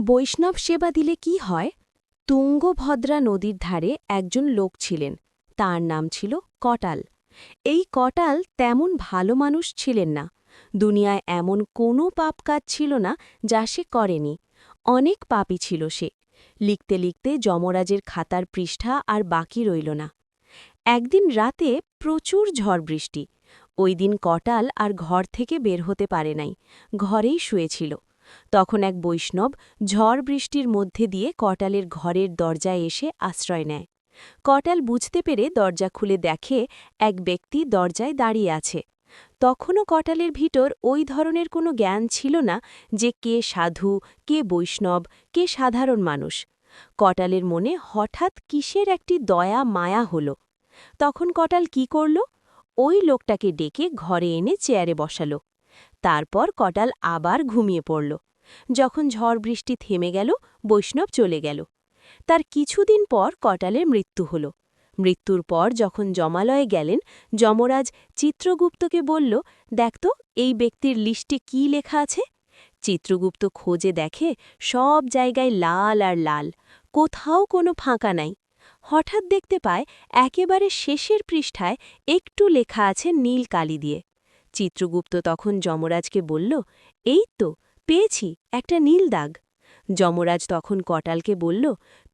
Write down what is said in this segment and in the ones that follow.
বৈষ্ণব সেবা দিলে কি হয়? তুঙ্গভদ্রা নদীর ধারে একজন লোক ছিলেন। তার নাম ছিল কটাল। এই কটাল তেমন ভালো মানুষ ছিলেন না। দুনিয়ায় এমন কোনো পাপ কাজ ছিল না যা সে করেনি। অনেক পাপী ছিল সে। লিখতে লিখতে যমরাজের খাতার পৃষ্ঠা আর বাকি রইল না। একদিন রাতে প্রচুর ঝড় বৃষ্টি। ওই দিন কটাল আর ঘর থেকে বের হতে পারে নাই, ঘরেই শুয়েছিল। তখন এক বৈষ্ণব ঝড় বৃষ্টির মধ্যে দিয়ে কটালের ঘরের দরজায় এসে আশ্রয় নেয়। কটাল বুঝতে পেরে দরজা খুলে দেখে এক ব্যক্তি দরজায় দাঁড়িয়ে আছে। তখনও কটালের ভিতর ওই ধরনের কোনো জ্ঞান ছিল না যে কে সাধু, কে বৈষ্ণব, কে সাধারণ মানুষ। কটালের মনে হঠাৎ কিসের একটি দয়া মায়া হল। তখন কটাল কি করল? ওই লোকটাকে ডেকে ঘরে এনে চেয়ারে বসালো। তারপর কটাল আবার ঘুমিয়ে পড়ল। যখন ঝড় বৃষ্টি থেমে গেল, বৈষ্ণব চলে গেল। তার কিছুদিন পর কটালের মৃত্যু হল। মৃত্যুর পর যখন যমালয়ে গেলেন, যমরাজ চিত্রগুপ্তকে বলল, দেখ তো এই ব্যক্তির লিস্টে কি লেখা আছে। চিত্রগুপ্ত খোঁজে দেখে সব জায়গায় লাল আর লাল, কোথাও কোনো ফাঁকা নাই। হঠাৎ দেখতে পায় একেবারে শেষের পৃষ্ঠায় একটু লেখা আছে নীল কালি দিয়ে। চিত্রগুপ্ত তখন যমরাজকে বলল, এই তো পেয়েছি, একটা নীল দাগ। যমরাজ তখন কটালকে বলল,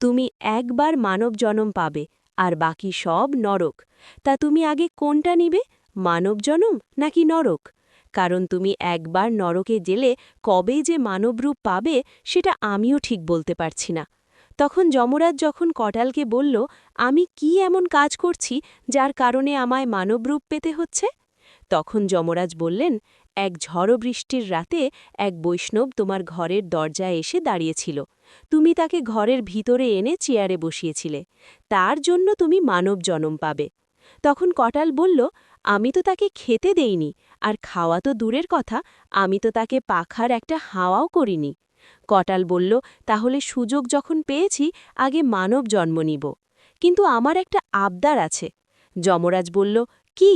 তুমি একবার মানব জনম পাবে, আর বাকি সব নরক। তা তুমি আগে কোনটা নিবে, মানব জনম নাকি নরক? কারণ তুমি একবার নরকে গেলে কবে যে মানবরূপ পাবে সেটা আমিও ঠিক বলতে পারছি না। তখন যমরাজ যখন কটালকে বলল, আমি কি এমন কাজ করছি যার কারণে আমায় মানবরূপ পেতে হচ্ছে? তখন যমরাজ বললেন, এক ঝড় বৃষ্টির রাতে এক বৈষ্ণব তোমার ঘরের দরজায় এসে দাঁড়িয়েছিল। তুমি তাকে ঘরের ভিতরে এনে চেয়ারে বসিয়েছিলে। তার জন্য তুমি মানব জনম পাবে। তখন কটাল বলল, আমি তো তাকে খেতে দেইনি, আর খাওয়া তো দূরের কথা, আমি তো তাকে পাখার একটা হাওয়াও করিনি। কটাল বলল, তাহলে সুযোগ যখন পেয়েছি আগে মানব জন্ম নিব। কিন্তু আমার একটা আবদার আছে। যমরাজ বলল, কি?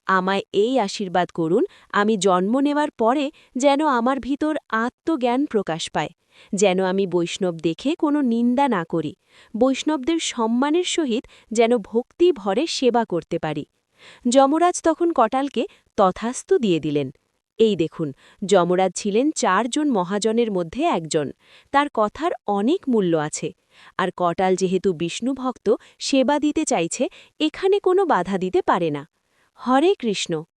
আমায় এই আশীর্বাদ করুন, আমি জন্ম নেওয়ার পরে যেন আমার ভিতর আত্মজ্ঞান প্রকাশ পায়, যেন আমি বৈষ্ণব দেখে কোনো নিন্দা না করি, বৈষ্ণবদের সম্মানের সহিত যেন ভক্তি ভরে সেবা করতে পারি। যমরাজ তখন কটালকে তথাস্তু দিয়ে দিলেন। এই দেখুন, যমরাজ ছিলেন 4 জন মহাজনের মধ্যে একজন। তার কথার অনেক মূল্য আছে। আর কটাল যেহেতু বিষ্ণুভক্ত, সেবা দিতে চাইছে, এখানে কোনো বাধা দিতে পারে না। হরে কৃষ্ণ।